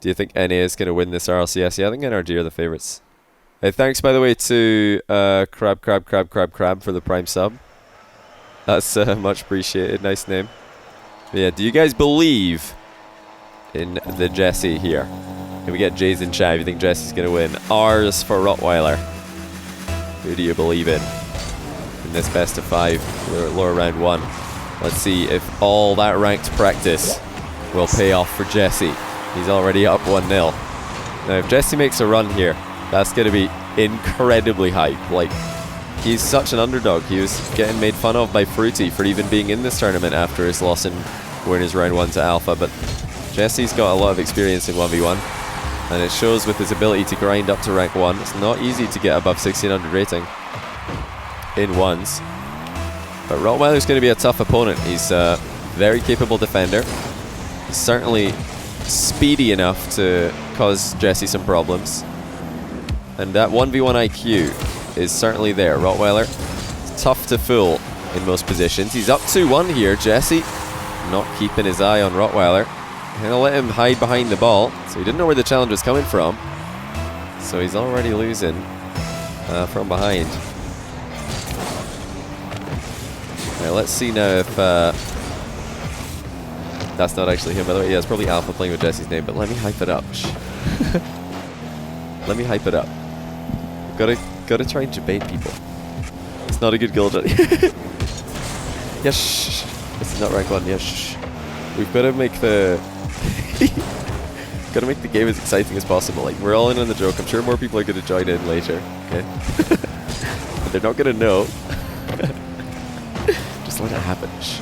Do you think NA is going to win this RLCS? Yeah, I think NRG are the favorites. Hey, thanks, by the way, to Crab for the Prime sub. That's much appreciated. Nice name. But yeah, do you guys believe in the Jessie here? Can we get J's in chat if you think Jessie's going to win? R's for Rotweiler. Who do you believe in this best of 5 lower round 1? Let's see if all that ranked practice will pay off for Jessie. He's already up 1-0. Now, if Jessie makes a run here, that's going to be incredibly hype. Like, he's such an underdog. He was getting made fun of by Fruity for even being in this tournament after his loss in winners round 1 to Alpha. But Jessie's got a lot of experience in 1v1, and it shows with his ability to grind up to rank 1. It's not easy to get above 1600 rating in ones. But Rotweiler's going to be a tough opponent. He's a very capable defender. He's certainly speedy enough to cause Jessie some problems. And that 1v1 IQ is certainly there. Rotweiler, tough to fool in most positions. He's up 2-1 here. Jessie not keeping his eye on Rotweiler. Gonna let him hide behind the ball. So he didn't know where the challenge was coming from. So he's already losing from behind. Now let's see now if that's not actually him, by the way. Yeah, it's probably Alpha playing with Jessie's name, but let me hype it up. Let me hype it up. Gotta try and debate people. It's not a good goal, Johnny. Yes, shh. This is not rank 1. Yes, shh. We've got to make the gotta make the game as exciting as possible. Like, we're all in on the joke. I'm sure more people are going to join in later. Okay, but they're not going to know. Just let it happen. It's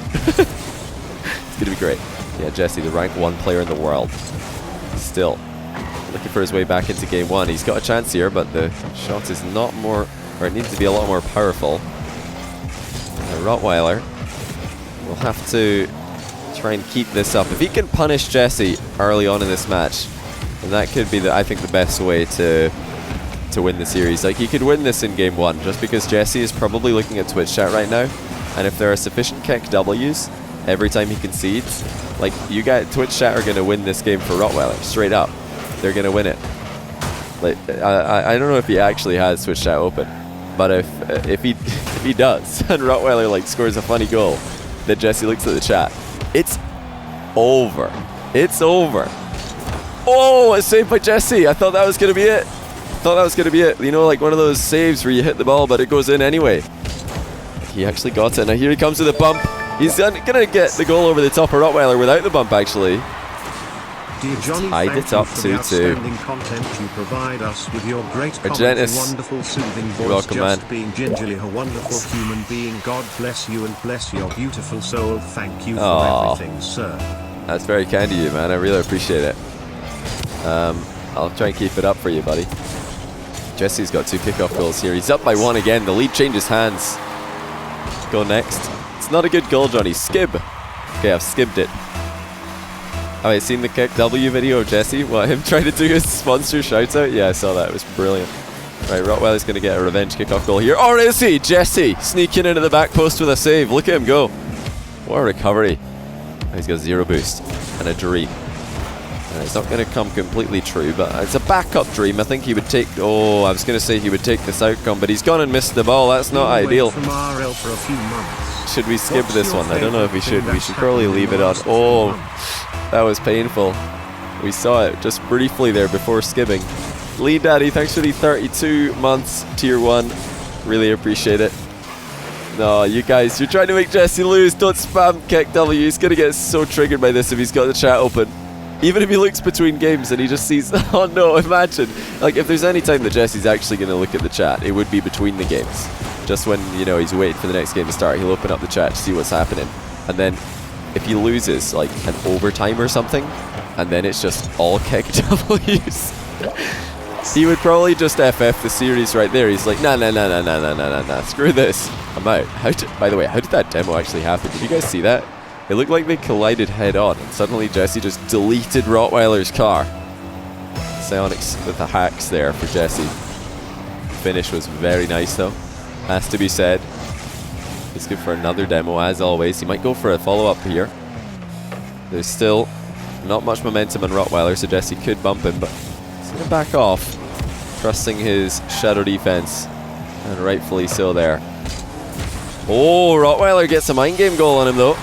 going to be great. Yeah, Jessie, the rank 1 player in the world, still looking for his way back into game 1. He's got a chance here, but the shot is not more, or it needs to be a lot more powerful. Rotweiler will have to try and keep this up. If he can punish Jessie early on in this match, then that could be, I think, the best way to win the series. Like, he could win this in game 1, just because Jessie is probably looking at Twitch chat right now, and if there are sufficient kick W's every time he concedes, like, you guys, Twitch chat are going to win this game for Rotweiler, straight up. They're going to win it. Like, I don't know if he actually has Twitch chat open, but if he does, and Rotweiler like scores a funny goal, then Jessie looks at the chat. It's over. It's over. Oh, a save by Jessie. I thought that was going to be it. You know, like one of those saves where you hit the ball, but it goes in anyway. He actually got it. Now here he comes with a bump. He's going to get the goal over the top of Rotweiler without the bump, actually. Dear Johnny, tied it up 2-2. Content you provide us with your great comments, wonderful soothing voice. You're welcome, just man. Being gingerly a wonderful human being. God bless you and bless your beautiful soul. Thank you for everything, sir. That's very kind of you, man. I really appreciate it. I'll try and keep it up for you, buddy. Jessie's got 2 kickoff goals here. He's up by 1 again. The lead changes hands. Go next. It's not a good goal, Johnny. Skib. Okay, I've skibbed it. Have I seen the kick W video of Jessie? What, him trying to do his sponsor shout out? Yeah, I saw that. It was brilliant. Right, Rotweiler's going to get a revenge kickoff goal here. Or is he? Jessie sneaking into the back post with a save. Look at him go. What a recovery. He's got 0 boost and a dream. And it's not going to come completely true, but it's a backup dream. I think he would take... Oh, I was going to say he would take this outcome, but he's gone and missed the ball. That's not ideal. From RL for a few months. Should we skip this one? I don't know if we should. We should probably leave it on. Oh, that was painful. We saw it just briefly there before skipping. Lee Daddy, thanks for the 32 months tier 1. Really appreciate it. No, you guys, you're trying to make Jessie lose. Don't spam kick W. He's going to get so triggered by this if he's got the chat open. Even if he looks between games and he just sees... Oh no, imagine. Like, if there's any time that Jessie's actually going to look at the chat, it would be between the games. Just when, you know, he's waiting for the next game to start, he'll open up the chat to see what's happening. And then if he loses, like, an overtime or something, and then it's just all kick W's, he would probably just FF the series right there. He's like, nah, screw this. I'm out. By the way, how did that demo actually happen? Did you guys see that? It looked like they collided head on, and suddenly Jessie just deleted Rotweiler's car. Psionics with the hacks there for Jessie. Finish was very nice though, has to be said. He's good for another demo as always. He might go for a follow-up here. There's still Not much momentum on Rotweiler, so Jessie could bump him, but he's going to back off, trusting his shadow defense, and rightfully so there. Oh, Rotweiler gets a mind game goal on him though.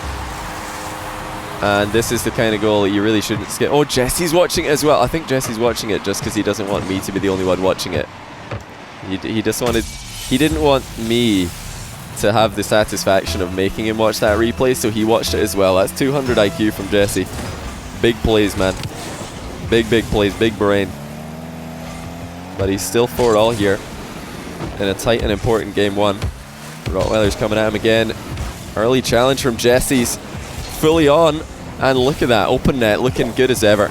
And this is the kind of goal that you really shouldn't skip. Oh, Jessie's watching it as well. I think Jessie's watching it just because he doesn't want me to be the only one watching it. He just wanted... He didn't want me to have the satisfaction of making him watch that replay, so he watched it as well. That's 200 IQ from Jessie. Big plays, man. Big plays, big brain. But he's still 4-all here in a tight and important game 1. Rottweiler's coming at him again. Early challenge from Jessie's fully on, and look at that, open net looking good as ever.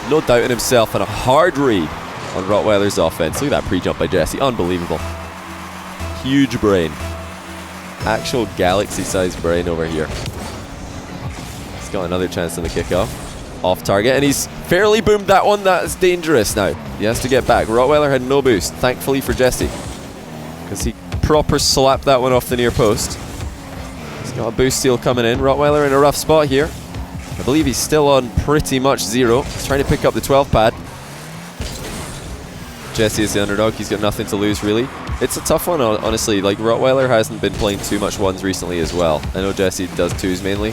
No doubt in himself, and a hard read on Rottweiler's offense. Look at that pre-jump by Jessie, unbelievable. Huge brain. Actual galaxy-sized brain over here. He's got another chance on the kickoff. Off target, and he's fairly boomed that one. That's dangerous now. He has to get back. Rottweiler had no boost, thankfully for Jessie, because he proper slapped that one off the near post. He's got a boost steal coming in. Rottweiler in a rough spot here. I believe he's still on pretty much 0. He's trying to pick up the 12 pad. Jessie is the underdog. He's got nothing to lose, really. It's a tough one, honestly. Like, Rottweiler hasn't been playing too much 1s recently as well. I know Jessie does 2s mainly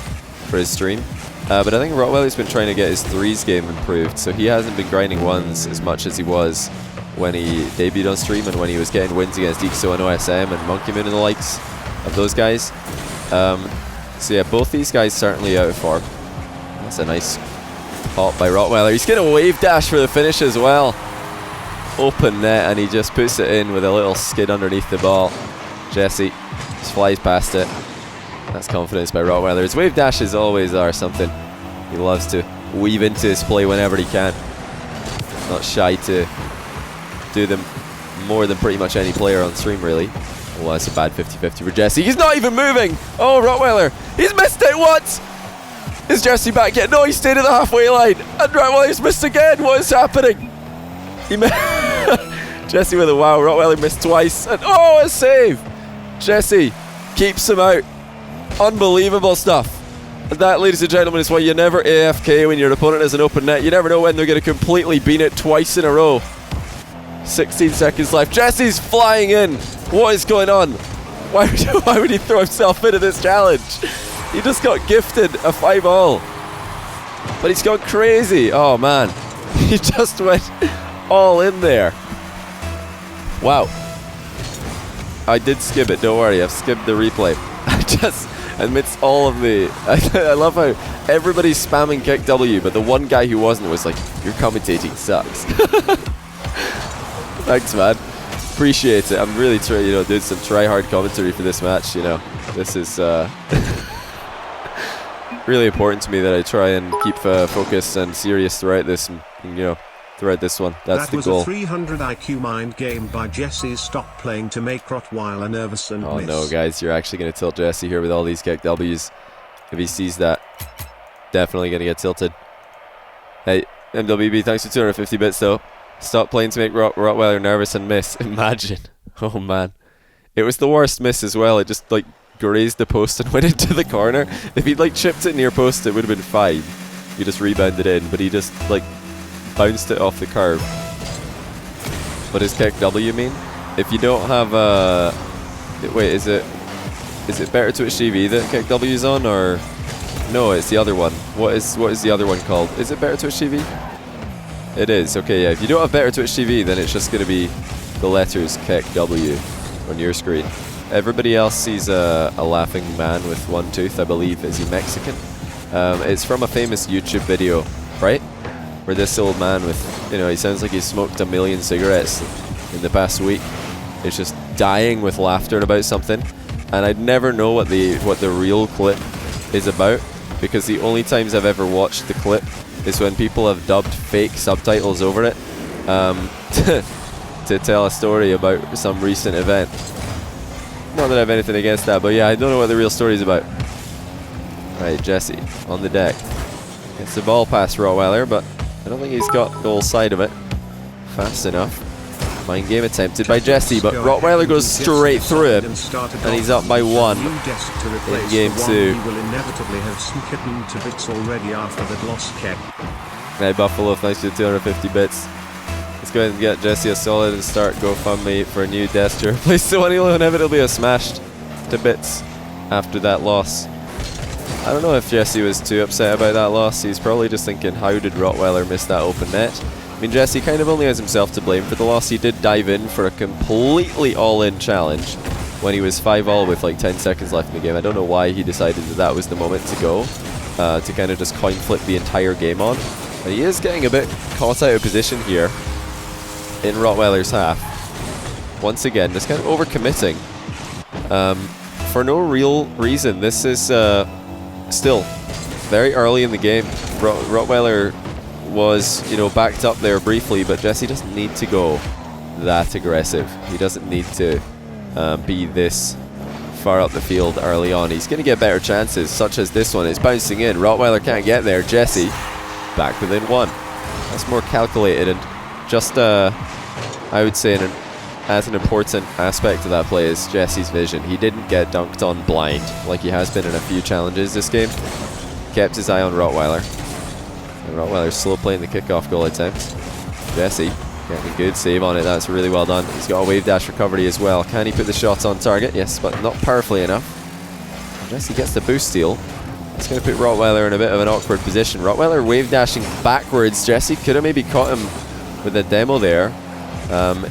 for his stream. But I think Rottweiler's been trying to get his 3s game improved, so he hasn't been grinding 1s as much as he was when he debuted on stream and when he was getting wins against Ixo and OSM and Monkey Moon and the likes of those guys. So yeah, both these guys certainly out of form. That's a nice pop by Rottweiler. He's getting a wave dash for the finish as well. Open net, and he just puts it in with a little skid underneath the ball. Jessie just flies past it. That's confidence by Rottweiler. His wave dashes always are something he loves to weave into his play whenever he can. Not shy to do them more than pretty much any player on stream, really. Oh, that's a bad 50-50 for Jessie. He's not even moving! Oh, Rottweiler! He's missed it once! Is Jessie back yet? No, he stayed at the halfway line! And Rottweiler's missed again! What is happening? He Jessie with a wow. Rottweiler missed twice. And oh, a save! Jessie keeps him out. Unbelievable stuff. And that, ladies and gentlemen, is why you never AFK when your opponent has an open net. You never know when they're going to completely bean it twice in a row. 16 seconds left. Jessie's flying in. What is going on? Why would he throw himself into this challenge? He just got gifted a 5-all. But he's gone crazy. Oh, man. He just went all in there. Wow. I did skip it. Don't worry. I've skipped the replay. I just... amidst all of the... I love how everybody's spamming kick W, but the one guy who wasn't was like, your commentating sucks. Thanks, man. Appreciate it. I'm really trying, doing some try-hard commentary for this match, This is really important to me that I try and keep focused and serious throughout this, and throughout this one. That's the goal. That was a 300 IQ mind game by Jessie. Stop playing to make Rotweiler nervous and oh miss. No, guys, you're actually going to tilt Jessie here with all these kick W's. If he sees that, definitely going to get tilted. Hey, MWB, thanks for 250 bits though. Stop playing to make Rottweiler nervous and miss. Imagine. Oh man. It was the worst miss as well. It just grazed the post and went into the corner. If he'd chipped it near post, it would have been fine. He just rebounded in, but he just bounced it off the curve. What does kick W mean? If you don't have wait, is it Better Twitch TV that kick W is on, or no? It's the other one. What is the other one called? Is it Better Twitch TV? It is. Okay, yeah. If you don't have Better Twitch TV, then it's just going to be the letters kick W on your screen. Everybody else sees a laughing man with one tooth. I believe. Is he Mexican? It's from a famous YouTube video, right? Where this old man with, he sounds like he's smoked 1 million cigarettes in the past week. It's just dying with laughter about something, and I'd never know what the real clip is about, because the only times I've ever watched the clip is when people have dubbed fake subtitles over it to tell a story about some recent event. Not that I have anything against that, but yeah, I don't know what the real story is about. Right, Jessie on the deck. Gets the ball past Rottweiler, but I don't think he's got goal side of it fast enough. Mind game attempted by Jessie, but Rotweiler goes straight through him, and he's up by 1 in game 2. He will inevitably have snickered to bits already after that lost kick. Hey, Buffalo, thanks for the 250 bits. Let's go ahead and get Jessie a solid and start GoFundMe for a new desk to replace the one he'll inevitably have smashed to bits after that loss. I don't know if Jessie was too upset about that loss. He's probably just thinking, how did Rotweiler miss that open net? I mean, Jessie kind of only has himself to blame for the loss. He did dive in for a completely all-in challenge when he was 5-all with like 10 seconds left in the game. I don't know why he decided that that was the moment to go, to kind of just coin flip the entire game on. But he is getting a bit caught out of position here in Rottweiler's half. Once again, just kind of overcommitting for no real reason. This is still very early in the game. Rottweiler was, you know, backed up there briefly, but Jessie doesn't need to go that aggressive. He doesn't need to be this far up the field early on. He's going to get better chances, such as this one. It's bouncing in. Rotweiler can't get there. Jessie back within 1. That's more calculated, and just I would say as an important aspect of that play is Jessie's vision. He didn't get dunked on blind like he has been in a few challenges this game. Kept his eye on Rottweiler. And Rottweiler's slow playing the kickoff goal attempt. Jessie getting a good save on it. That's really well done. He's got a wave dash recovery as well. Can he put the shots on target? Yes, but not powerfully enough. Jessie gets the boost steal. It's going to put Rottweiler in a bit of an awkward position. Rottweiler wave dashing backwards. Jessie could have maybe caught him with a demo there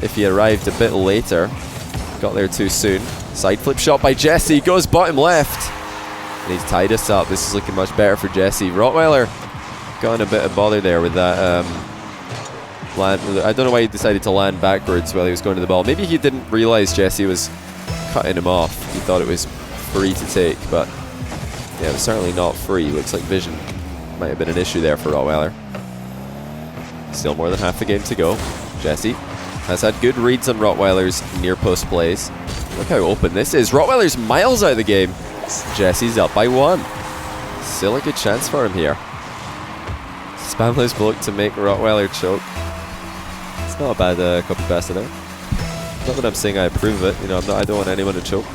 if he arrived a bit later. Got there too soon. Side flip shot by Jessie. Goes bottom left. And he's tied us up. This is looking much better for Jessie. Rottweiler got in a bit of bother there with that land. I don't know why he decided to land backwards while he was going to the ball. Maybe he didn't realize Jessie was cutting him off. He thought it was free to take, but yeah, it was certainly not free. Looks like vision might have been an issue there for Rottweiler. Still more than half the game to go. Jessie has had good reads on Rottweiler's near post plays. Look how open this is. Rottweiler's miles out of the game. Jessie's up by 1. Still a good chance for him here. Spamless bloke to make Rottweiler choke. It's not a bad copy paste there. Not that I'm saying I approve of it. You know, I don't want anyone to choke.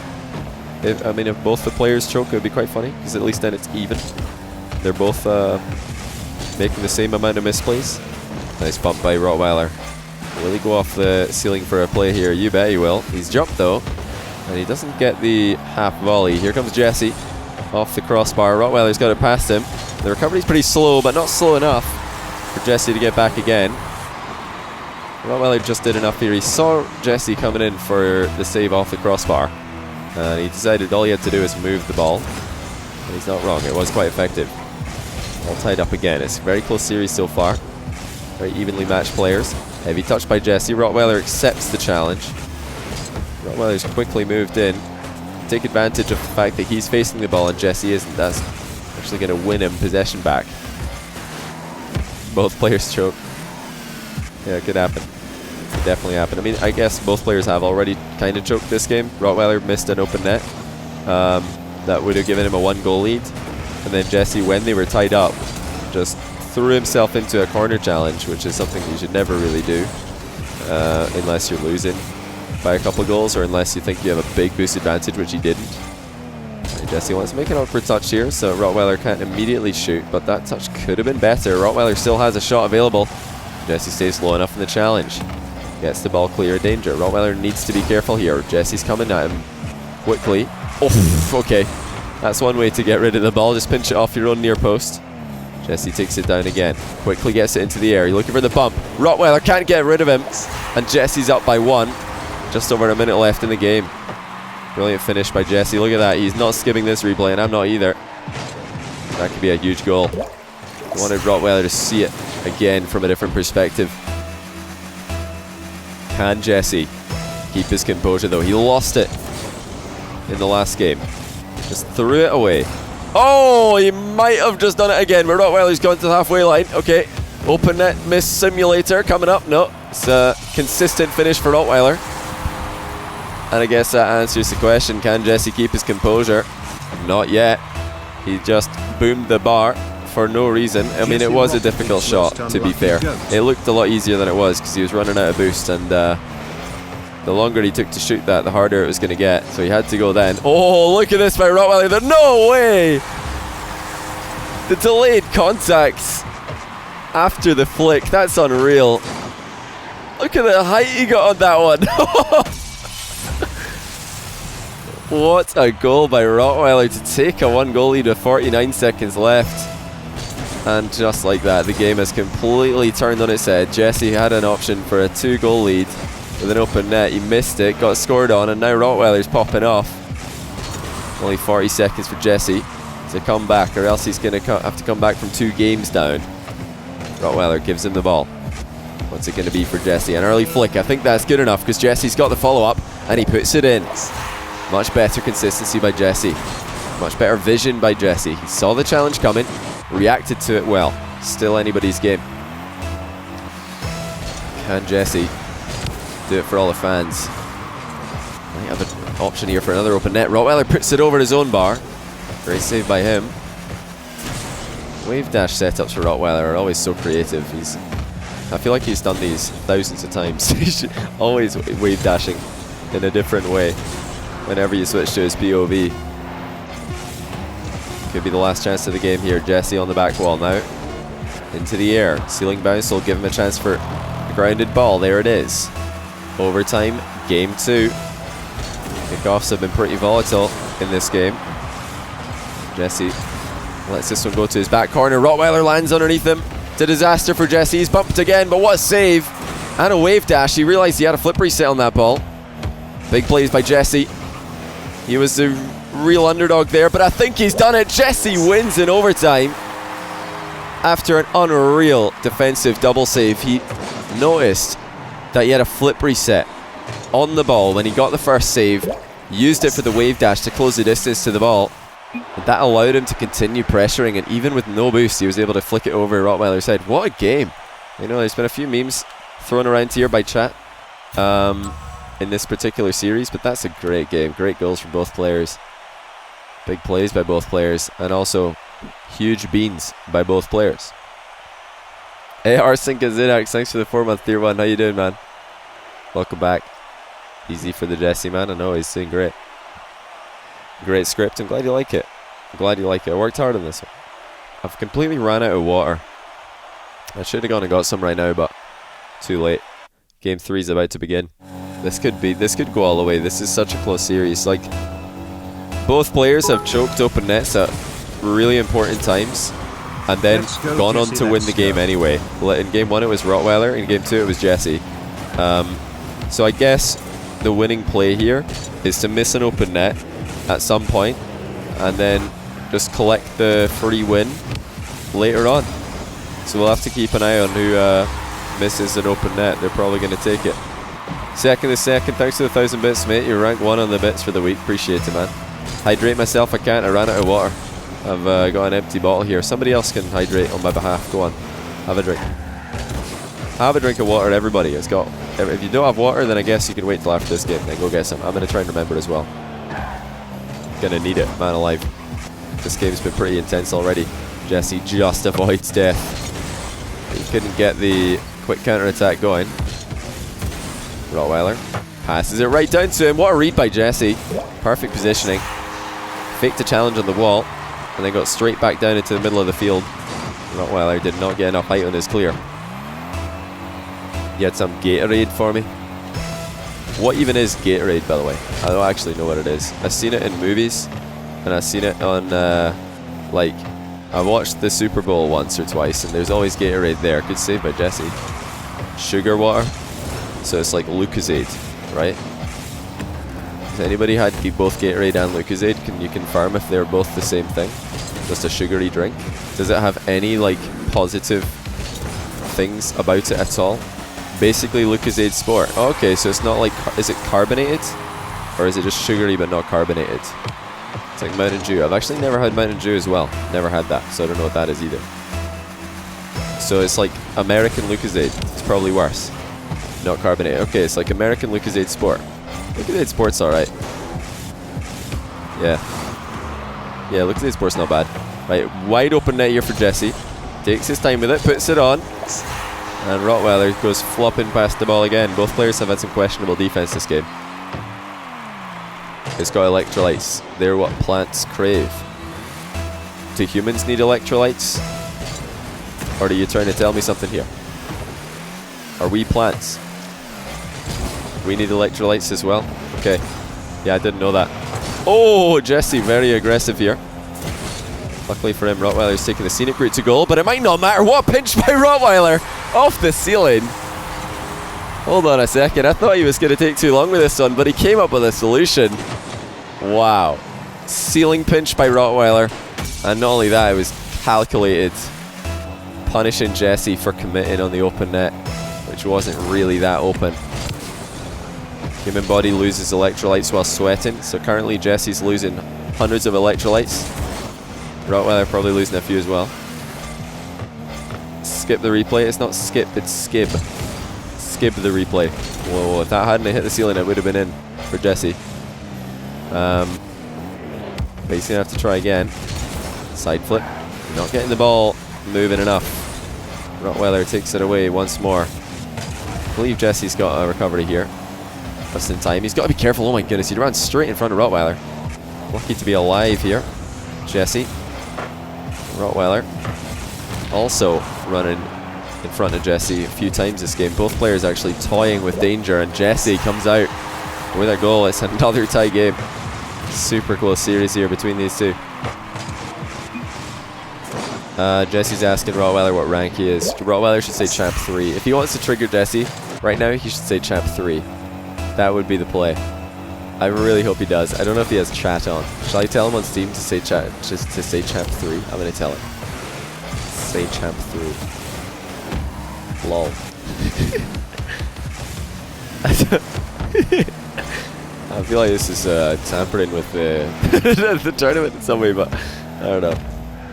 If both the players choke, it would be quite funny, because at least then it's even. They're both making the same amount of misplays. Nice bump by Rottweiler. Will he go off the ceiling for a play here? You bet he will. He's jumped though, and he doesn't get the half volley. Here comes Jessie off the crossbar. Rottweiler's got it past him. The recovery's pretty slow, but not slow enough for Jessie to get back again. Rottweiler just did enough here. He saw Jessie coming in for the save off the crossbar, and he decided all he had to do is move the ball. And he's not wrong. It was quite effective. All tied up again. It's a very close series so far. Very evenly matched players. Heavy touch by Jessie. Rottweiler accepts the challenge. Rottweiler's quickly moved in. Take advantage of the fact that he's facing the ball and Jessie isn't. That's actually going to win him possession back. Both players choke. Yeah, it could happen. It could definitely happen. I mean, I guess both players have already kind of choked this game. Rottweiler missed an open net. That would have given him a 1-goal lead. And then Jessie, when they were tied up, just threw himself into a corner challenge, which is something you should never really do unless you're losing by a couple of goals, or unless you think you have a big boost advantage, which he didn't. And Jessie wants to make an awkward touch here, so Rottweiler can't immediately shoot, but that touch could have been better. Rottweiler still has a shot available. Jessie stays low enough in the challenge. Gets the ball clear of danger. Rottweiler needs to be careful here. Jessie's coming at him quickly. Oh, okay. That's one way to get rid of the ball. Just pinch it off your own near post. Jessie takes it down again. Quickly gets it into the air. You're looking for the bump. Rottweiler can't get rid of him. And Jessie's up by 1. Just over a minute left in the game. Brilliant finish by Jessie. Look at that. He's not skipping this replay, and I'm not either. That could be a huge goal. I wanted Rottweiler to see it again from a different perspective. Can Jessie keep his composure though? He lost it in the last game. Just threw it away. Oh, he might have just done it again, but Rottweiler's gone to the halfway line. Okay, open net miss simulator coming up. No, it's a consistent finish for Rottweiler. And I guess that answers the question, can Jessie keep his composure? Not yet. He just boomed the bar for no reason. I mean, it was a difficult shot, to be fair. It looked a lot easier than it was because he was running out of boost, and The longer he took to shoot that, the harder it was going to get. So he had to go then. Oh, look at this by Rotweiler. No way! The delayed contacts after the flick. That's unreal. Look at the height he got on that one. What a goal by Rotweiler to take a 1-goal lead with 49 seconds left. And just like that, the game has completely turned on its head. Jessie had an option for a 2-goal lead with an open net. He missed it, got scored on, and now Rottweiler's popping off. Only 40 seconds for Jessie to come back, or else he's going to have to come back from 2 games down. Rottweiler gives him the ball. What's it going to be for Jessie? An early flick. I think that's good enough because Jessie's got the follow-up, and he puts it in. Much better consistency by Jessie. Much better vision by Jessie. He saw the challenge coming, reacted to it well. Still anybody's game. Can Jessie do it for all the fans? Might have an option here for another open net. Rottweiler puts it over his own bar. Great save by him. Wave dash setups for Rottweiler are always so creative. I feel like he's done these thousands of times. He's always wave dashing in a different way whenever you switch to his POV. Could be the last chance of the game here. Jessie on the back wall now. Into the air. Ceiling bounce will give him a chance for a grounded ball. There it is. Overtime, game 2. Kickoffs have been pretty volatile in this game. Jessie lets this one go to his back corner. Rottweiler lands underneath him. It's a disaster for Jessie. He's bumped again, but what a save. And a wave dash. He realized he had a flip reset on that ball. Big plays by Jessie. He was the real underdog there, but I think he's done it. Jessie wins in overtime. After an unreal defensive double save, he noticed that he had a flip reset on the ball when he got the first save, used it for the wave dash to close the distance to the ball, and that allowed him to continue pressuring, and even with no boost he was able to flick it over Rottweiler's head. What a game. You know, there's been a few memes thrown around here by chat in this particular series, but that's a great game. Great goals from both players. Big plays by both players, and also huge beans by both players. Hey, Arsync Zinax, thanks for the 4-month tier 1. How you doing, man? Welcome back. Easy for the Jessie, man. I know he's doing great. Great script. I'm glad you like it. I'm glad you like it. I worked hard on this one. I've completely ran out of water. I should have gone and got some right now, but too late. Game 3 is about to begin. This could go all the way. This is such a close series. Like, both players have choked open nets at really important times and then gone on to win the game anyway. In game 1 it was Rottweiler, in game 2 it was Jessie. So I guess the winning play here is to miss an open net at some point and then just collect the free win later on. So we'll have to keep an eye on who misses an open net. They're probably going to take it. Second, thanks for the 1,000 bits, mate. You're rank 1 on the bits for the week. Appreciate it, man. Hydrate myself, I can't. I ran out of water. I've got an empty bottle here. Somebody else can hydrate on my behalf. Go on. Have a drink. Have a drink of water, everybody. If you don't have water, then I guess you can wait till after this game. Then go get some. I'm going to try and remember as well. Gonna need it, man alive. This game's been pretty intense already. Jessie just avoids death. He couldn't get the quick counter-attack going. Rottweiler passes it right down to him. What a read by Jessie. Perfect positioning. Faked a challenge on the wall and then got straight back down into the middle of the field. Rottweiler did not get enough height on his clear. You had some Gatorade for me. What even is Gatorade, by the way? I don't actually know what it is. I've seen it in movies and I've seen it on like, I watched the Super Bowl once or twice and there's always Gatorade there. Good save by Jessie. Sugar water. So it's like Lucozade, right? Has anybody had both Gatorade and Lucozade? Can you confirm if they're both the same thing? Just a sugary drink? Does it have any like positive things about it at all? Basically Lucozade Sport. Oh, okay, so it's not like, is it carbonated? Or is it just sugary but not carbonated? It's like Mountain Dew. I've actually never had Mountain Dew as well. Never had that, so I don't know what that is either. So it's like American Lucozade. It's probably worse. Not carbonated. Okay, it's like American Lucozade Sport. Lucozade Sport's alright. Yeah. Yeah, Lucozade Sport's not bad. Right, wide open net here for Jessie. Takes his time with it, puts it on. And Rotweiler goes flopping past the ball again. Both players have had some questionable defense this game. It's got electrolytes. They're what plants crave. Do humans need electrolytes? Or are you trying to tell me something here? Are we plants? We need electrolytes as well? Okay. Yeah, I didn't know that. Oh, Jessie, very aggressive here. Luckily for him, Rottweiler's taking the scenic route to goal, but it might not matter. What a pinch by Rottweiler! Off the ceiling. Hold on a second. I thought he was going to take too long with this one, but he came up with a solution. Wow. Ceiling pinch by Rottweiler. And not only that, it was calculated. Punishing Jessie for committing on the open net, which wasn't really that open. Human body loses electrolytes while sweating, so currently Jessie's losing hundreds of electrolytes. Rottweiler probably losing a few as well. Skip the replay. It's not skip, it's skib. Skib the replay. Whoa, if that hadn't hit the ceiling, it would have been in for Jessie. But he's going to have to try again. Side flip. Not getting the ball moving enough. Rottweiler takes it away once more. I believe Jessie's got a recovery here. Just in time. He's got to be careful. Oh my goodness, he ran straight in front of Rottweiler. Lucky to be alive here. Jessie. Rottweiler also running in front of Jessie a few times this game. Both players actually toying with danger, and Jessie comes out with a goal. It's another tie game. Super close series here between these two. Jessie's asking Rottweiler what rank he is. Rottweiler should say champ 3. If he wants to trigger Jessie right now, he should say champ 3. That would be the play. I really hope he does. I don't know if he has chat on. Shall I tell him on Steam to say chat, just to say champ 3? I'm gonna tell him. Say champ 3. Lol. I feel like this is tampering with the tournament in some way, but I don't know.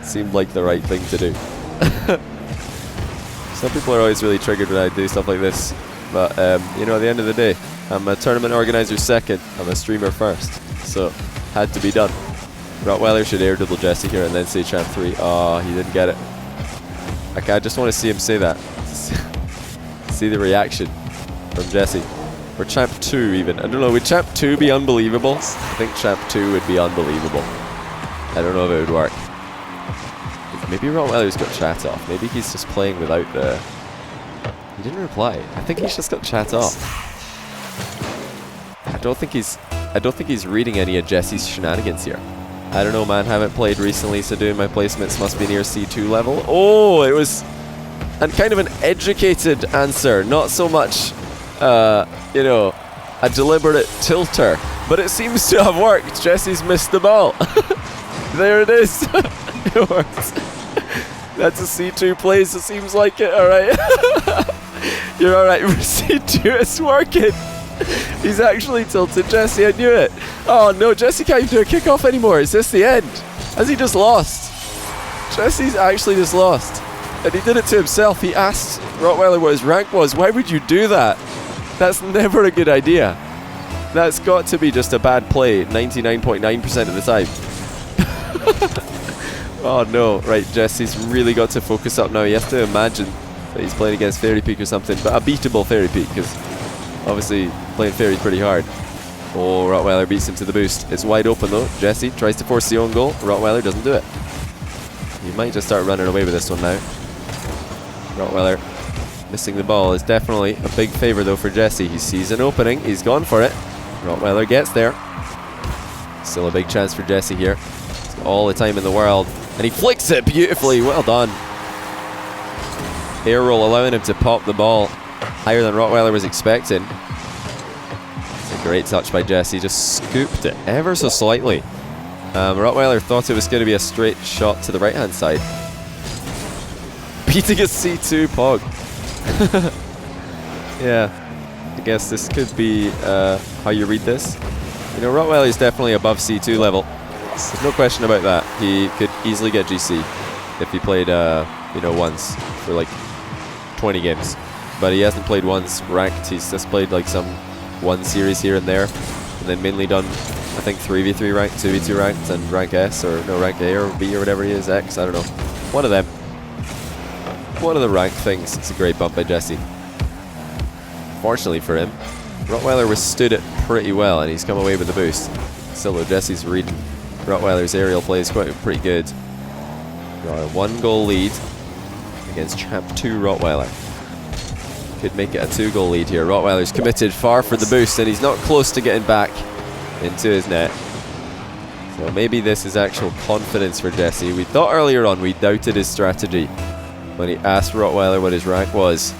Seemed like the right thing to do. Some people are always really triggered when I do stuff like this, but you know, at the end of the day, I'm a tournament organizer second, I'm a streamer first, so had to be done. Rottweiler should air double Jessie here and then say champ 3. Oh, he didn't get it. Okay, I just want to see him say that. See the reaction from Jessie. Or champ 2 even. I don't know, would champ 2 be unbelievable? I think champ 2 would be unbelievable. I don't know if it would work. Maybe Rottweiler's got chat off. Maybe he's just playing without the... He didn't reply. I think he's just got chat off. I don't think he's reading any of Jessie's shenanigans here. I don't know, man. Haven't played recently, so doing my placements must be near C2 level. Oh, it was... And kind of an educated answer. Not so much, you know, a deliberate tilter. But it seems to have worked. Jessie's missed the ball. There it is. It worked. That's a C2 plays, it seems like it. Alright. You're alright with C2, it's working. He's actually tilted Jessie, I knew it. Oh no, Jessie can't even do a kickoff anymore. Is this the end? Has he just lost? Jessie's actually just lost. And he did it to himself. He asked Rottweiler what his rank was. Why would you do that? That's never a good idea. That's got to be just a bad play 99.9% of the time. Oh no, right, Jessie's really got to focus up now. You have to imagine that he's playing against Fairy Peak or something, but a beatable Fairy Peak, because obviously playing Fairy's pretty hard. Oh, Rottweiler beats him to the boost. It's wide open though. Jessie tries to force the own goal. Rottweiler doesn't do it. He might just start running away with this one now. Rottweiler missing the ball is definitely a big favour though for Jessie. He sees an opening, he's gone for it. Rottweiler gets there. Still a big chance for Jessie here. He's got all the time in the world. And he flicks it beautifully. Well done. Air roll allowing him to pop the ball higher than Rottweiler was expecting. It's a great touch by Jessie. Just scooped it ever so slightly. Rottweiler thought it was going to be a straight shot to the right hand side. Beating a C2 Pog. Yeah, I guess this could be how you read this. You know, Rottweiler is definitely above C2 level. There's no question about that. He could easily get GC if he played, you know, once for like 20 games. But he hasn't played once ranked. He's just played like some one series here and there, and then mainly done, I think, 3v3 ranked, 2v2 ranked, and rank S, or no, rank A or B or whatever he is, X, I don't know. One of them. one of the rank things. It's a great bump by Jessie. Fortunately for him, Rotweiler withstood it pretty well, and he's come away with the boost. Still though, Jesse's reading Rotweiler's aerial play is pretty good. Got a 1-goal lead against Champ 2 Rotweiler. Could make it a 2-goal lead here. Rottweiler's committed far for the boost, and he's not close to getting back into his net. So maybe this is actual confidence for Jesse. We thought earlier on we doubted his strategy when he asked Rotweiler what his rank was.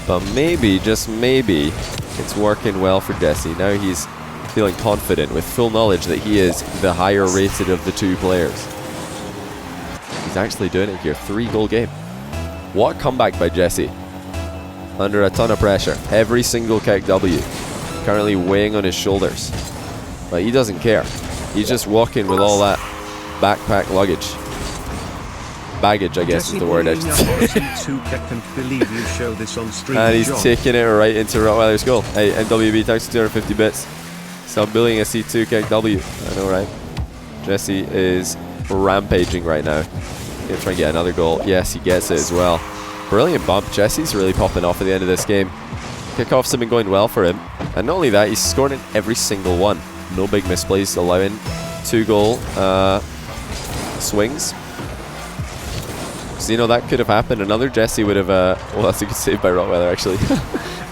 But maybe, just maybe, it's working well for Jesse. Now he's feeling confident with full knowledge that he is the higher rated of the two players. He's actually doing it here. 3-goal game. What a comeback by Jesse. Under a ton of pressure. Every single kick W. Currently weighing on his shoulders. But he doesn't care. He's just walking with all that backpack luggage. Baggage, I guess is the word I should say. And he's taking it right into Rottweiler's goal. Hey, MWB, thanks for 250 bits. Stop bullying a C2 kick W. I know, right? Jesse is rampaging right now. Gonna try and get another goal. Yes, he gets it as well. Brilliant bump. Jesse's really popping off at the end of this game. Kickoffs have been going well for him. And not only that, he's scoring in every single one. No big misplays, allowing 2-goal swings. So, you know, that could have happened. Another Jesse would have, well, that's a good save by Rotweiler, actually.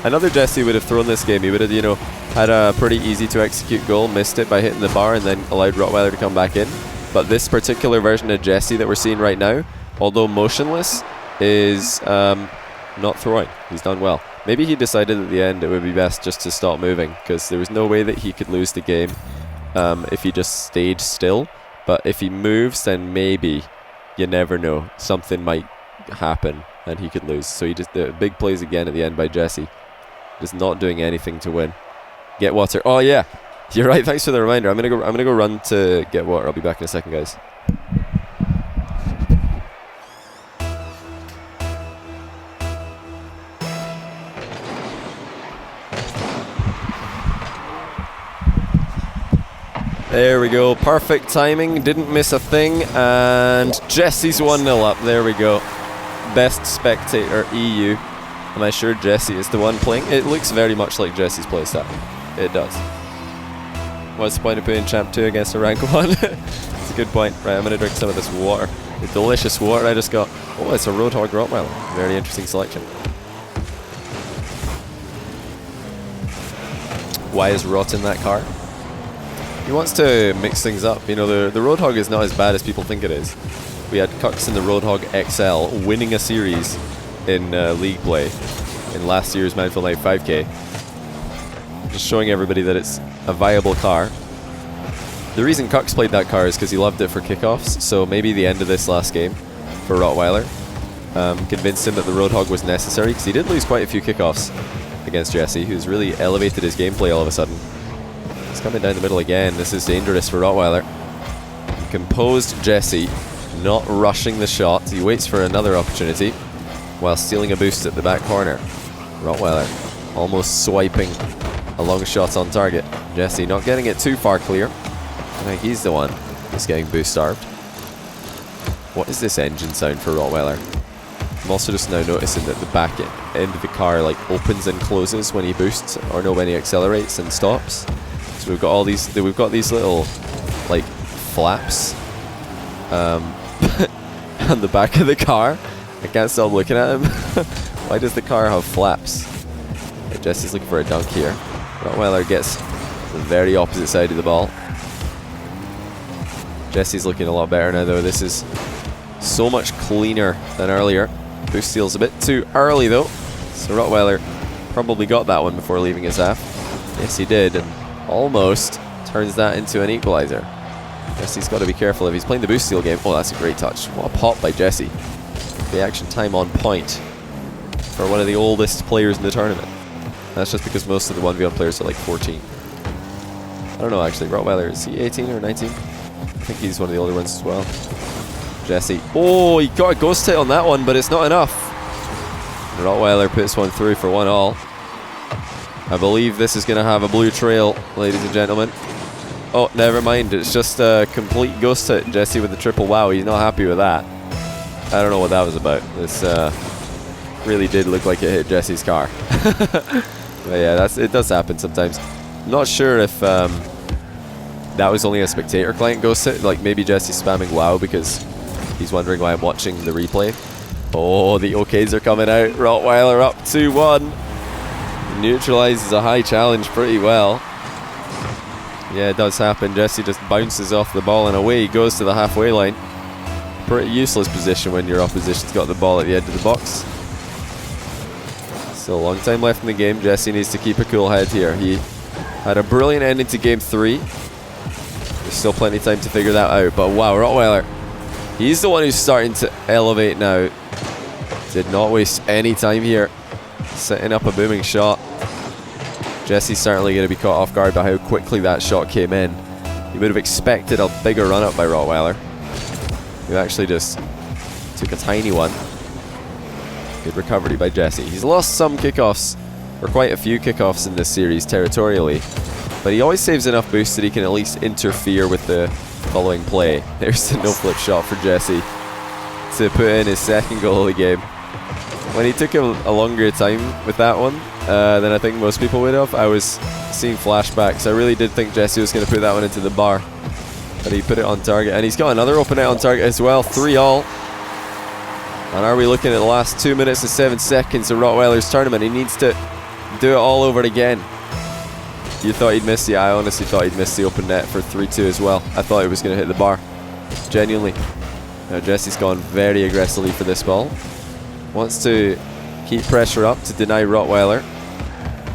Another Jesse would have thrown this game. He would have, you know, had a pretty easy to execute goal, missed it by hitting the bar, and then allowed Rotweiler to come back in. But this particular version of Jesse that we're seeing right now, although motionless, is not throwing. He's done well. Maybe he decided at the end it would be best just to stop moving, because there was no way that he could lose the game if he just stayed still. But if he moves, then maybe, you never know, something might happen and he could lose. So he just, the big plays again at the end by Jesse. Just not doing anything to win. Get water. Oh yeah, you're right. Thanks for the reminder. I'm gonna go run to get water. I'll be back in a second, guys. There we go, perfect timing, didn't miss a thing, and Jesse's 1-0 up, there we go. Best spectator EU. Am I sure Jesse is the one playing? It looks very much like Jesse's playstyle. It does. What's the point of putting Champ 2 against a rank 1? It's a good point. Right, I'm going to drink some of this water. The delicious water I just got. Oh, it's a Roadhog Rottweiler. Very interesting selection. Why is Rot in that car? He wants to mix things up. You know, the Roadhog is not as bad as people think it is. We had Cucks in the Roadhog XL winning a series in league play in last year's Manfield Night 5K. Just showing everybody that it's a viable car. The reason Cucks played that car is because he loved it for kickoffs, so maybe the end of this last game for Rottweiler convinced him that the Roadhog was necessary, because he did lose quite a few kickoffs against Jesse, who's really elevated his gameplay all of a sudden. He's coming down the middle again. This is dangerous for Rottweiler. Composed Jesse, not rushing the shot. He waits for another opportunity while stealing a boost at the back corner. Rottweiler almost swiping a long shot on target. Jesse not getting it too far clear. I think he's the one who's getting boost starved. What is this engine sound for Rottweiler? I'm also just now noticing that the back end of the car like opens and closes when he boosts, or no, when he accelerates and stops. So we've got all these, we've got these little like flaps on the back of the car. I can't stop looking at him. Why does the car have flaps? Jesse's looking for a dunk here. Rottweiler gets the very opposite side of the ball. Jesse's looking a lot better now though. This is so much cleaner than earlier. Boost steals a bit too early though. So Rottweiler probably got that one before leaving his half. Yes, he did. And almost turns that into an equalizer. Jesse's got to be careful if he's playing the boost steal game. Oh, that's a great touch. What a pop by Jesse. The action time on point for one of the oldest players in the tournament. That's just because most of the 1v1 players are like 14. I don't know actually. Rottweiler, is he 18 or 19? I think he's one of the older ones as well. Jesse. Oh, he got a ghost hit on that one, but it's not enough. Rottweiler puts one through for 1-all. I believe this is going to have a blue trail, ladies and gentlemen. Oh, never mind. It's just a complete ghost hit. Jesse with the triple wow. He's not happy with that. I don't know what that was about. This really did look like it hit Jesse's car. But yeah, it does happen sometimes. I'm not sure if that was only a spectator client ghost hit. Like maybe Jesse's spamming WoW because he's wondering why I'm watching the replay. Oh, the OKs are coming out. Rotweiler up 2-1. Neutralizes a high challenge pretty well. Yeah, it does happen. Jesse just bounces off the ball and away he goes to the halfway line. Pretty useless position when your opposition's got the ball at the edge of the box. Still a long time left in the game. Jesse needs to keep a cool head here. He had a brilliant ending to game 3. There's still plenty of time to figure that out. But wow, Rotweiler, he's the one who's starting to elevate now. Did not waste any time here. Setting up a booming shot. Jesse's certainly going to be caught off guard by how quickly that shot came in. You would have expected a bigger run up by Rotweiler, who actually just took a tiny one. Good recovery by Jesse. He's lost some kickoffs, or quite a few kickoffs in this series territorially, but he always saves enough boost that he can at least interfere with the following play. There's the no flip shot for Jesse to put in his second goal of the game. When he took a longer time with that one than I think most people would have, I was seeing flashbacks. I really did think Jesse was going to put that one into the bar, but he put it on target, and he's got another open net on target as well. 3-all. And are we looking at the last 2 minutes and 7 seconds of Rotweiler's tournament? He needs to do it all over again. You thought he'd miss the... I honestly thought he'd miss the open net for 3-2 as well. I thought he was going to hit the bar. Genuinely. Now Jesse's gone very aggressively for this ball. Wants to keep pressure up to deny Rotweiler.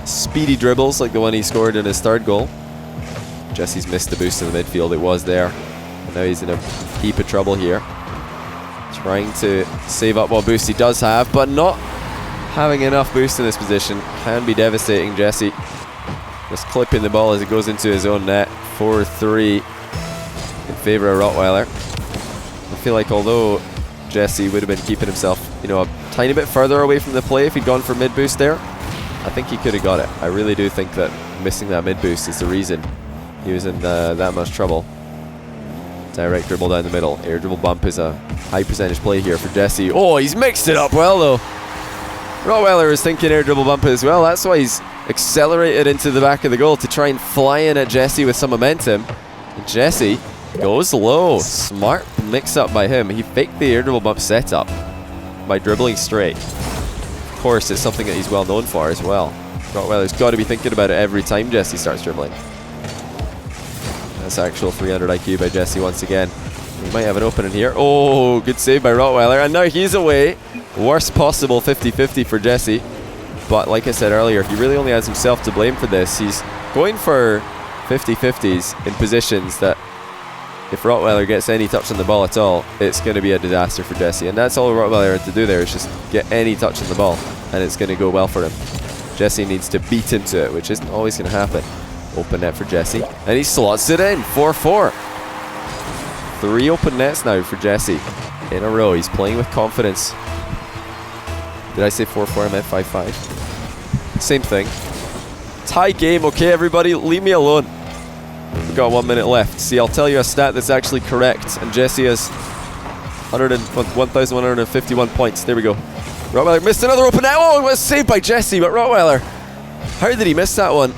Speedy dribbles like the one he scored in his third goal. Jesse's missed the boost in the midfield. It was there. And now he's in a heap of trouble here. Trying to save up what boost he does have, but not having enough boost in this position can be devastating. Jesse just clipping the ball as it goes into his own net. 4-3 in favour of Rotweiler. I feel like although Jesse would have been keeping himself, you know, a tiny bit further away from the play if he'd gone for mid boost there, I think he could have got it. I really do think that missing that mid boost is the reason he was in that much trouble. Direct dribble down the middle. Air dribble bump is a high percentage play here for Jesse. Oh, he's mixed it up well though. Rotweiler is thinking air dribble bump as well. That's why he's accelerated into the back of the goal to try and fly in at Jesse with some momentum. And Jesse goes low. Smart mix up by him. He faked the air dribble bump setup by dribbling straight. Of course, it's something that he's well known for as well. Rotweiler's got to be thinking about it every time Jesse starts dribbling. That's actual 300 IQ by Jesse once again. He might have an opening here. Oh, good save by Rotweiler. And now he's away. Worst possible 50-50 for Jesse. But like I said earlier, he really only has himself to blame for this. He's going for 50-50s in positions that if Rotweiler gets any touch on the ball at all, it's going to be a disaster for Jesse. And that's all Rotweiler had to do there, is just get any touch on the ball, and it's going to go well for him. Jesse needs to beat him to it, which isn't always going to happen. Open net for Jesse, and he slots it in. 4-4. 3 open nets now for Jesse in a row. He's playing with confidence. Did I say 4-4? I meant 5-5. Same thing. Tie game. Okay, everybody, leave me alone. We've got 1 minute left. See, I'll tell you a stat that's actually correct, and Jesse has 1,151 points. There we go. Rotweiler missed another open net. Oh, it was saved by Jesse, but Rotweiler, how did he miss that one?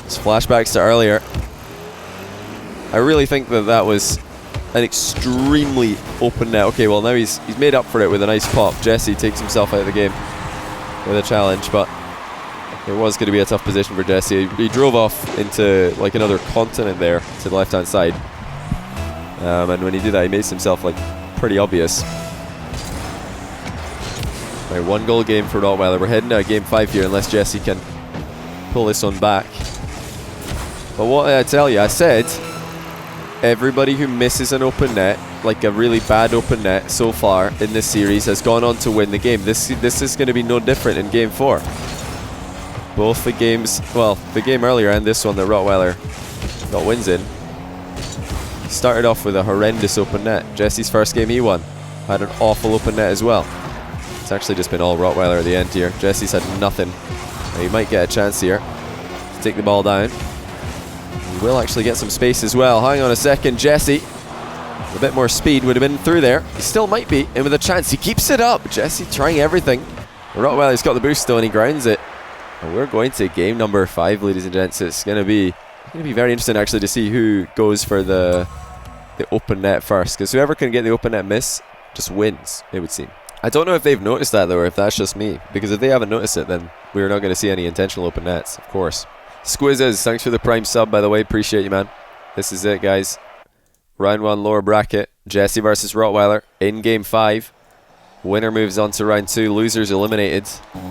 It's flashbacks to earlier. I really think that that was an extremely open net. Okay, well now he's made up for it with a nice pop. Jesse takes himself out of the game with a challenge, but it was going to be a tough position for Jesse. He drove off into like another continent there to the left-hand side. And when he did that, he made himself like pretty obvious. Right, 1 goal game for Rotweiler. We're heading to game 5 here unless Jesse can pull this one back. But what did I tell you? I said everybody who misses an open net, like a really bad open net so far in this series, has gone on to win the game. This is going to be no different in game 4. Both the games, well, the game earlier and this one that Rotweiler got wins in, he started off with a horrendous open net. Jesse's first game he won had an awful open net as well. It's actually just been all Rotweiler at the end here. Jesse's had nothing. And he might get a chance here to take the ball down. He will actually get some space as well. Hang on a second, Jesse A bit more speed would have been through there. He still might be, and with a chance, he keeps it up. Jessie trying everything. Rotweiler's got the boost though, and he grounds it. And we're going to game number 5, ladies and gents. It's going to be very interesting actually to see who goes for the open net first, because whoever can get the open net miss just wins, it would seem. I don't know if they've noticed that though, or if that's just me, because if they haven't noticed it, then we're not going to see any intentional open nets, of course. Squizzes, thanks for the prime sub, by the way. Appreciate you, man. This is it, guys. Round 1 lower bracket. Jessie versus Rotweiler in game 5. Winner moves on to round 2. Losers eliminated.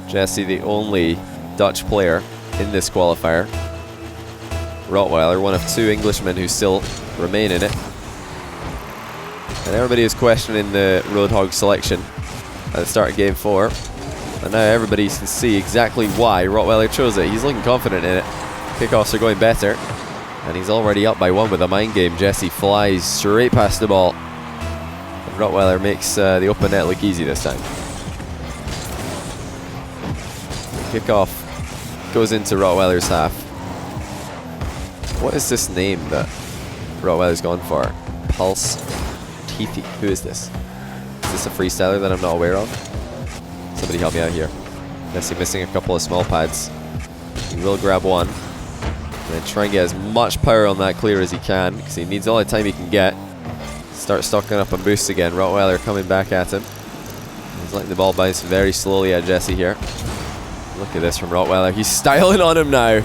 Jessie, the only Dutch player in this qualifier. Rotweiler, one of 2 Englishmen who still remain in it. And everybody is questioning the Roadhog selection at the start of game 4. And now everybody can see exactly why Rotweiler chose it. He's looking confident in it. Kickoffs are going better. And he's already up by 1 with a mind game. Jessie flies straight past the ball. And Rotweiler makes the open net look easy this time. Kickoff goes into Rottweiler's half. What is this name that Rottweiler's gone for? Pulse Teethy. Who is this? Is this a freestyler that I'm not aware of? Somebody help me out here. Jessie missing a couple of small pads. He will grab one. And then try and get as much power on that clear as he can, because he needs all the time he can get. Start stocking up on boosts again. Rottweiler coming back at him. He's letting the ball bounce very slowly at Jessie here. Look at this from Rottweiler. He's styling on him now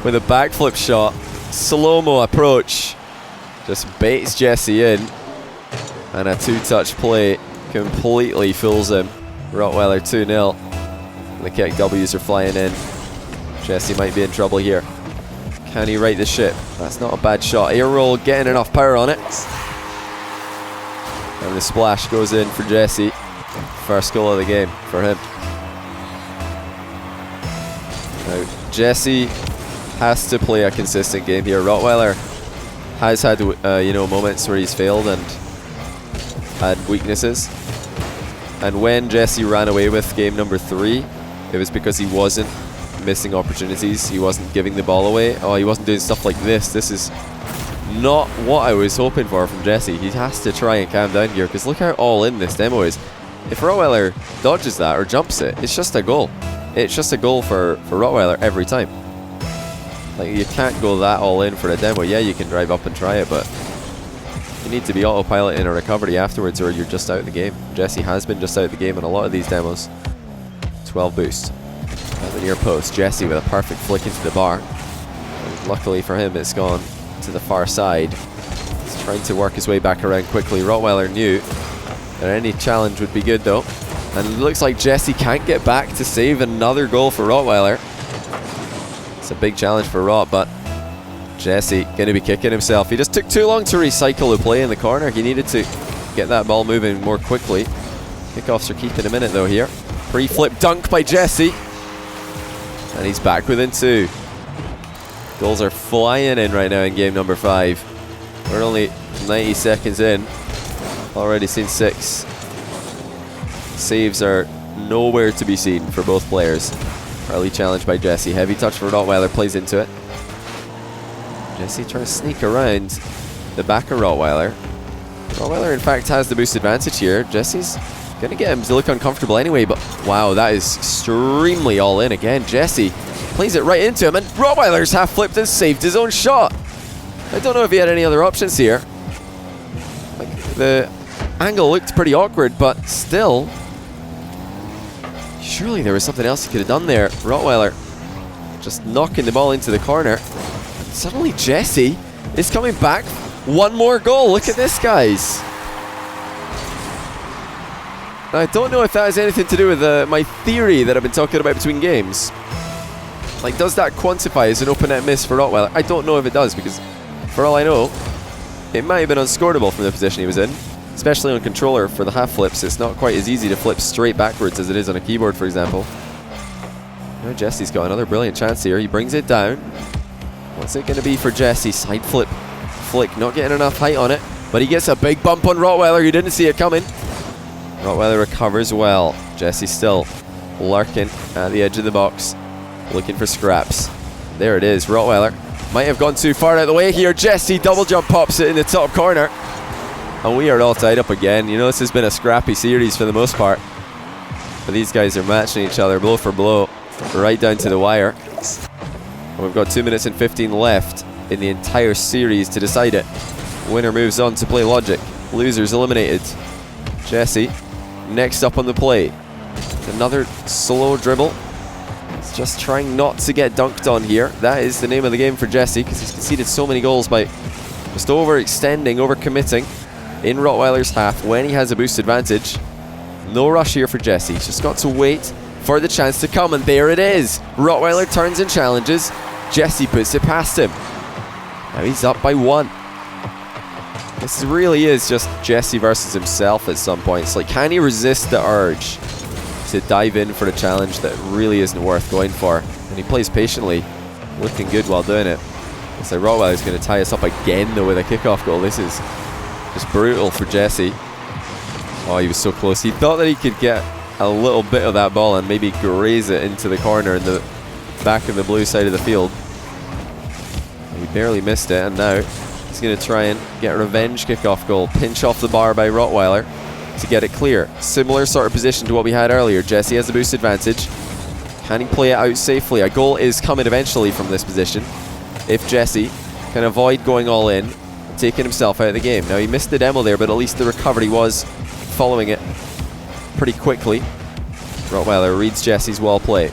with a backflip shot. Slow-mo approach. Just baits Jessie in. And a 2-touch play completely fools him. Rottweiler 2-0. The kick W's are flying in. Jessie might be in trouble here. Can he right the ship? That's not a bad shot. Air roll, getting enough power on it. And the splash goes in for Jessie. First goal of the game for him. Now, Jessie has to play a consistent game here. Rottweiler has had moments where he's failed and had weaknesses. And when Jessie ran away with game number 3, it was because he wasn't missing opportunities. He wasn't giving the ball away. Oh, he wasn't doing stuff like this. This is not what I was hoping for from Jessie. He has to try and calm down here, because look how all in this demo is. If Rottweiler dodges that or jumps it, it's just a goal. It's just a goal for Rottweiler every time. Like, you can't go that all in for a demo. Yeah, you can drive up and try it, but you need to be autopilot in a recovery afterwards, or you're just out of the game. Jessie has been just out of the game in a lot of these demos. 12 boost. At the near post, Jessie with a perfect flick into the bar. And luckily for him, it's gone to the far side. He's trying to work his way back around quickly. Rottweiler knew that any challenge would be good though. And it looks like Jessie can't get back to save another goal for Rottweiler. It's a big challenge for Rott, but Jessie going to be kicking himself. He just took too long to recycle the play in the corner. He needed to get that ball moving more quickly. Kickoffs are keeping a minute though here. Pre-flip dunk by Jessie. And he's back within 2. Goals are flying in right now in game number 5. We're only 90 seconds in. Already seen 6. Saves are nowhere to be seen for both players. Early challenge by Jessie. Heavy touch for Rottweiler, plays into it. Jessie trying to sneak around the back of Rottweiler. Rottweiler in fact has the boost advantage here. Jessie's going to get him to look uncomfortable anyway, but wow, that is extremely all in again. Jessie plays it right into him, and Rottweiler's half flipped and saved his own shot. I don't know if he had any other options here. Like, the angle looked pretty awkward, but still, surely there was something else he could have done there. Rottweiler just knocking the ball into the corner. And suddenly Jessie is coming back. One more goal. Look at this, guys. Now, I don't know if that has anything to do with my theory that I've been talking about between games. Like, does that quantify as an open net miss for Rottweiler? I don't know if it does, because for all I know, it might have been unscorable from the position he was in. Especially on controller for the half flips, it's not quite as easy to flip straight backwards as it is on a keyboard, for example. Now Jessie's got another brilliant chance here. He brings it down. What's it going to be for Jessie? Side flip, flick, not getting enough height on it, but he gets a big bump on Rottweiler. He didn't see it coming. Rottweiler recovers well. Jessie still lurking at the edge of the box, looking for scraps. There it is. Rottweiler might have gone too far out of the way here. Jessie double jump pops it in the top corner. And we are all tied up again. You know, this has been a scrappy series for the most part. But these guys are matching each other blow for blow, right down to the wire. And we've got 2 minutes and 15 left in the entire series to decide it. Winner moves on to play Logic. Losers eliminated. Jessie, next up on the play. Another slow dribble. He's just trying not to get dunked on here. That is the name of the game for Jessie, because he's conceded so many goals by just overextending, overcommitting in Rotweiler's half when he has a boost advantage. No rush here for Jessie. He's just got to wait for the chance to come, and there it is. Rotweiler turns and challenges. Jessie puts it past him. Now he's up by 1. This really is just Jessie versus himself at some points. Like, can he resist the urge to dive in for a challenge that really isn't worth going for? And he plays patiently, looking good while doing it. Looks like Rotweiler's going to tie us up again though with a kickoff goal. This is just brutal for Jessie. Oh, he was so close. He thought that he could get a little bit of that ball and maybe graze it into the corner in the back of the blue side of the field. He barely missed it, and now he's going to try and get a revenge kickoff goal. Pinch off the bar by Rotweiler to get it clear. Similar sort of position to what we had earlier. Jessie has a boost advantage. Can he play it out safely? A goal is coming eventually from this position if Jessie can avoid going all in and taking himself out of the game. Now, he missed the demo there, but at least the recovery was following it pretty quickly. Rotweiler reads Jessie's well play.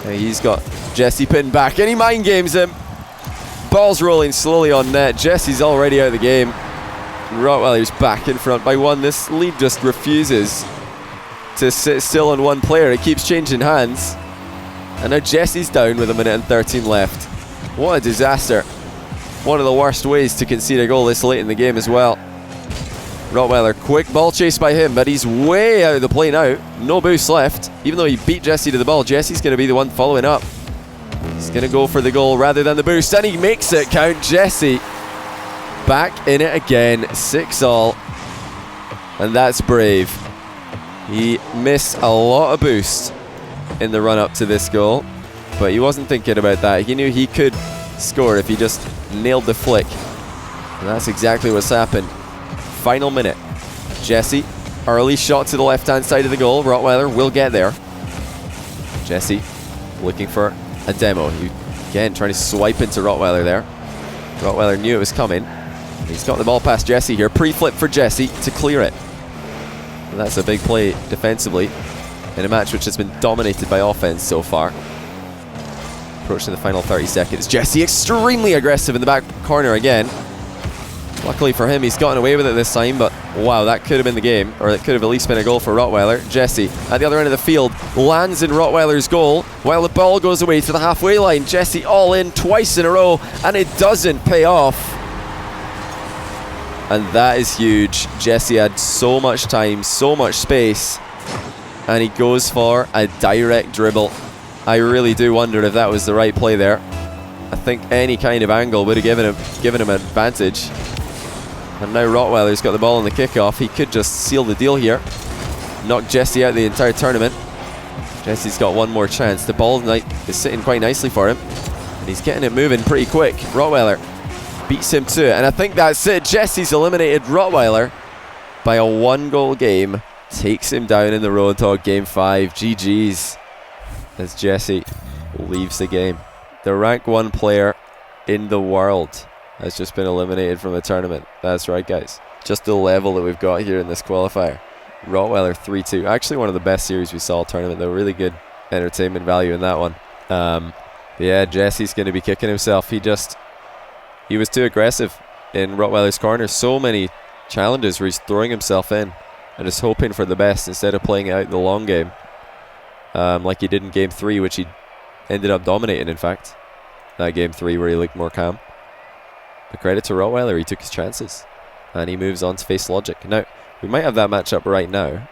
Now he's got Jessie pinned back, and he mind games him. Ball's rolling slowly on net. Jessie's already out of the game. Rotweiler's back in front by 1. This lead just refuses to sit still on one player. It keeps changing hands. And now Jessie's down with 1 minute and 13 left. What a disaster. One of the worst ways to concede a goal this late in the game as well. Rotweiler, quick ball chase by him, but he's way out of the play now. No boost left. Even though he beat Jessie to the ball, Jessie's going to be the one following up. He's going to go for the goal rather than the boost, and he makes it count. Jessie back in it again, 6-all, and that's brave. He missed a lot of boost in the run-up to this goal, but he wasn't thinking about that. He knew he could score if he just nailed the flick, and that's exactly what's happened. Final minute. Jessie, early shot to the left-hand side of the goal. Rotweiler will get there. Jessie looking for a demo. He, again, trying to swipe into Rotweiler there. Rotweiler knew it was coming. He's got the ball past Jessie here. Pre-flip for Jessie to clear it. And that's a big play defensively in a match which has been dominated by offense so far. Approaching the final 30 seconds. Jessie extremely aggressive in the back corner again. Luckily for him, he's gotten away with it this time, but wow, that could have been the game, or it could have at least been a goal for Rotweiler. Jessie, at the other end of the field, lands in Rotweiler's goal, while the ball goes away to the halfway line. Jessie all in twice in a row, and it doesn't pay off. And that is huge. Jessie had so much time, so much space, and he goes for a direct dribble. I really do wonder if that was the right play there. I think any kind of angle would have given him an advantage. And now Rottweiler's got the ball on the kickoff. He could just seal the deal here. Knock Jessie out the entire tournament. Jessie's got one more chance. The ball is sitting quite nicely for him. And he's getting it moving pretty quick. Rottweiler beats him to it. And I think that's it. Jessie's eliminated Rottweiler by a 1-goal game. Takes him down in the Road Dog Game 5. GG's. As Jessie leaves the game. The rank 1 player in the world has just been eliminated from the tournament. That's right, guys. Just the level that we've got here in this qualifier. Rottweiler 3-2. Actually one of the best series we saw all tournament, though. Really good entertainment value in that one. Yeah, Jessie's going to be kicking himself. He was too aggressive in Rottweiler's corner. So many challenges where he's throwing himself in and just hoping for the best instead of playing it out the long game. Like he did in Game 3, which he ended up dominating, in fact. That Game 3 where he looked more calm. But credit to Rottweiler, he took his chances. And he moves on to face Logic. Now, we might have that matchup right now.